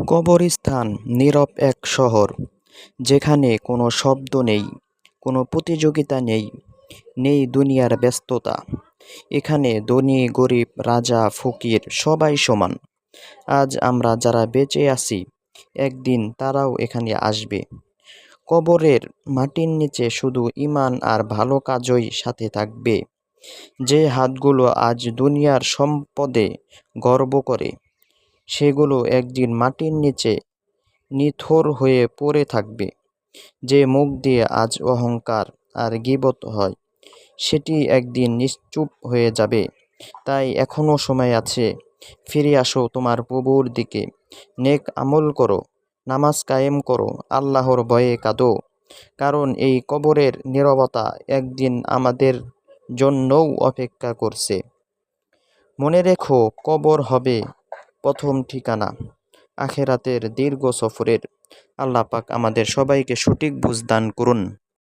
কবরস্থান নীরব এক শহর, যেখানে কোনো শব্দ নেই, কোনো প্রতিযোগিতা নেই, নেই দুনিয়ার ব্যস্ততা। এখানে ধনী গরিব রাজা ফকির সবাই সমান। আজ আমরা যারা বেঁচে আছি, একদিন তারাও এখানে আসবে। কবরের মাটির নিচে শুধু ঈমান আর ভালো কাজই সাথে থাকবে। যে হাতগুলো আজ দুনিয়ার সম্পদে গর্ব করে, সেগুলো একদিন মাটির নিচে নিথর হয়ে পড়ে থাকবে। যে মুখ দিয়ে আজ অহংকার আর গীবত হয়, সেটি একদিন নিশ্চুপ হয়ে যাবে। তাই এখনো সময় আছে, ফিরে আসো তোমার প্রভুর দিকে। নেক আমল করো, নামাজ কায়েম করো, আল্লাহর ভয়ে কাঁদো। কারণ এই কবরের নীরবতা একদিন আমাদের জন্যও অপেক্ষা করছে। মনে রেখো, কবর হবে প্রথম ঠিকানা আখেরাতের দীর্ঘ সফরের। আল্লাহ পাক আমাদের সবাইকে সঠিক বুঝ দান করুন।